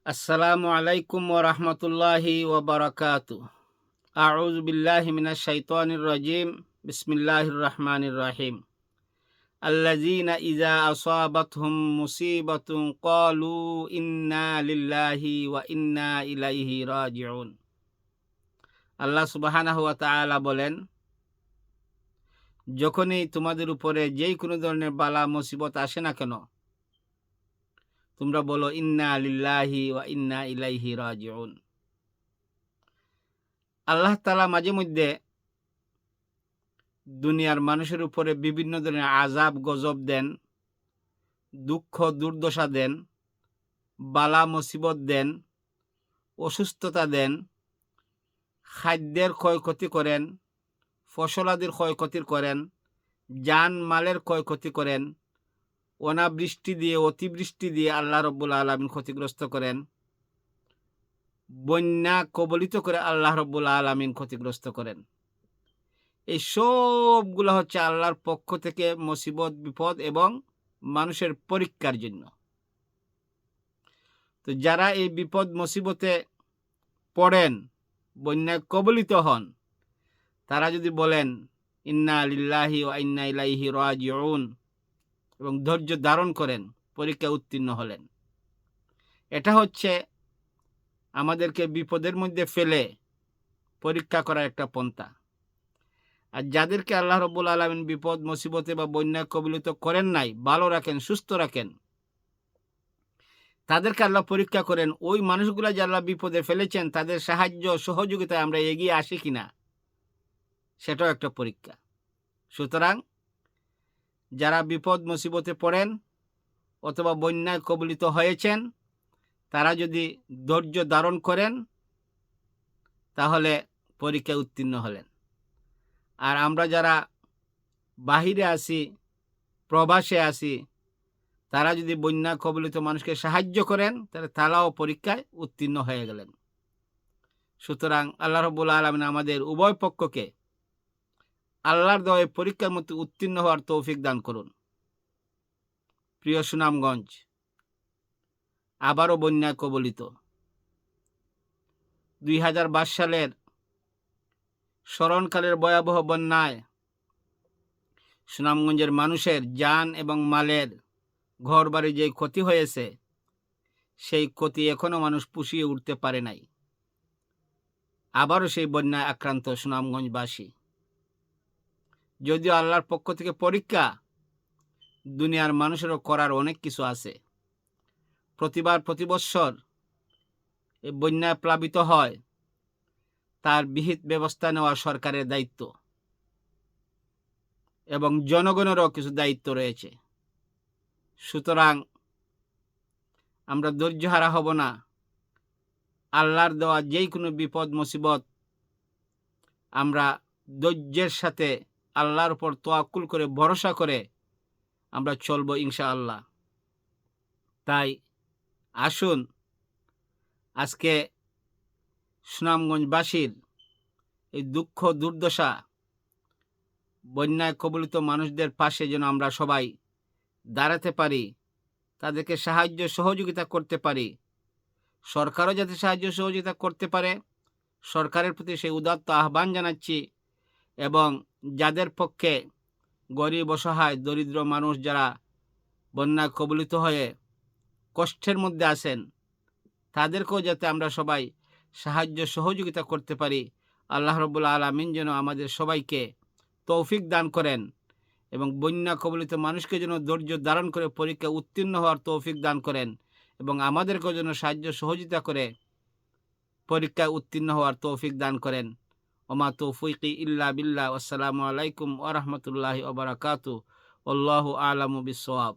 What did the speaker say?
আসসালামু আলাইকুম ওয়া রাহমাতুল্লাহি ওয়া বারাকাতুহু। আউযু বিল্লাহি মিনাশ শাইতানির রাজিম। বিসমিল্লাহির রাহমানির রাহিম। আল্লাযীনা ইযা আসাবাতহুম মুসিবাতুন ক্বালু ইন্না লিল্লাহি ওয়া ইন্না ইলাইহি রাজিউন। আল্লাহ সুবহানাহু ওয়া তাআলা বলেন, যখনই তোমাদের উপরে যেই কোনো ধরনের বালা মুসিবত আসে না কেন, তোমরা বলো ইন্না লিল্লাহি ওয়া ইন্না ইলাইহি রাজিউন। আল্লাহ তাআলা মাঝে মধ্যে দুনিয়ার মানুষের উপরে বিভিন্ন ধরনের আযাব গজব দেন, দুঃখ দুর্দশা দেন, বালা মুসিবত দেন, অসুস্থতা দেন, খাদ্যের ক্ষয়ক্ষতি করেন, ফসলাদির ক্ষয়ক্ষতি করেন, জান মালের ক্ষয়ক্ষতি করেন, অনাবৃষ্টি দিয়ে অতিবৃষ্টি দিয়ে আল্লাহ রব্বুল আলামিন ক্ষতিগ্রস্ত করেন, বন্যা কবলিত করে আল্লাহ রব্বুল আলামিন ক্ষতিগ্রস্ত করেন। এই সবগুলো হচ্ছে আল্লাহর পক্ষ থেকে মুসিবত বিপদ এবং মানুষের পরীক্ষার জন্য। তো যারা এই বিপদ মুসিবতে পড়েন, বন্যায় কবলিত হন, তারা যদি বলেন ইন্না লিল্লাহি ওয়া ইন্না ইলাইহি রাজিউন এবং ধৈর্য ধারণ করেন, পরীক্ষা উত্তীর্ণ হলেন, এটা হচ্ছে আমাদেরকে বিপদের মধ্যে ফেলে পরীক্ষা করার একটা পন্থা। আর যাদেরকে আল্লাহ রব্বুল আলামিন বিপদ মুসিবতে বা বন্যায় কবলিত করেন নাই, ভালো রাখেন, সুস্থ রাখেন, তাদেরকে আল্লাহ পরীক্ষা করেন ওই মানুষগুলা যে আল্লাহ বিপদে ফেলেছেন তাদের সাহায্য সহযোগিতায় আমরা এগিয়ে আসি কিনা, সেটাও একটা পরীক্ষা। সুতরাং যারা বিপদ মুসিবতে পড়েন অথবা বন্যায় কবলিত হয়েছেন, তারা যদি ধৈর্য ধারণ করেন তাহলে পরীক্ষায় উত্তীর্ণ হলেন। আর আমরা যারা বাহিরে আছি, প্রবাসে আছি, তারা যদি বন্যা কবলিত মানুষকে সাহায্য করেন তাহলে তারাও পরীক্ষায় উত্তীর্ণ হয়ে গেলেন। সুতরাং আল্লাহ রাব্বুল আলামিন আমাদের উভয় পক্ষকে আল্লাহর দেওয়া পরীক্ষার মধ্যে উত্তীর্ণ হওয়ার তৌফিক দান করুন। প্রিয় সুনামগঞ্জ আবারও বন্যায় কবলিত। 2022 সালের স্মরণকালের ভয়াবহ বন্যায় সুনামগঞ্জের মানুষের জান এবং মালের ঘরবাড়ি যে ক্ষতি হয়েছে, সেই ক্ষতি এখনো মানুষ পুষিয়ে উঠতে পারে নাই। আবারও সেই বন্যায় আক্রান্ত সুনামগঞ্জবাসী। যদিও আল্লাহর পক্ষ থেকে পরীক্ষা, দুনিয়ার মানুষেরও করার অনেক কিছু আছে। প্রতি বৎসর এই বন্যায় প্লাবিত হয়, তার বিহিত ব্যবস্থা নেওয়া সরকারের দায়িত্ব এবং জনগণেরও কিছু দায়িত্ব রয়েছে। সুতরাং আমরা ধৈর্যহারা হব না। আল্লাহর দেওয়া যেই কোনো বিপদ মুসিবত আমরা ধৈর্যের সাথে আল্লাহর উপর তাওয়াক্কুল করে ভরসা করে আমরা চলবো ইনশাআল্লাহ। তাই আসুন আজকে সুনামগঞ্জবাসীর এই দুঃখ দুর্দশা, বন্যায় কবলিত মানুষদের পাশে যেন আমরা সবাই দাঁড়াতে পারি, তাদেরকে সাহায্য সহযোগিতা করতে পারি। সরকারও যাতে সাহায্য সহযোগিতা করতে পারে, সরকারের প্রতি সেই উদাত্ত আহ্বান জানাচ্ছি। এবং যাদের পক্ষে গরিব অসহায় দরিদ্র মানুষ যারা বন্যায় কবলিত হয়ে কষ্টের মধ্যে আছেন, তাদেরকেও যাতে আমরা সবাই সাহায্য সহযোগিতা করতে পারি। আল্লাহ রাব্বুল আলামিন যেন আমাদের সবাইকে তৌফিক দান করেন এবং বন্যা কবলিত মানুষকে যেন ধৈর্য ধারণ করে পরীক্ষা উত্তীর্ণ হওয়ার তৌফিক দান করেন এবং আমাদেরকেও যেন সাহায্য সহযোগিতা করে পরীক্ষায় উত্তীর্ণ হওয়ার তৌফিক দান করেন। ওমা তৌফিকি ইল্লা বিল্লাহ। আসসালামু আলাইকুম ওয়া রাহমাতুল্লাহি ওয়া বারাকাতুহু। আল্লাহু আ'লামু বিস-সাওয়াব।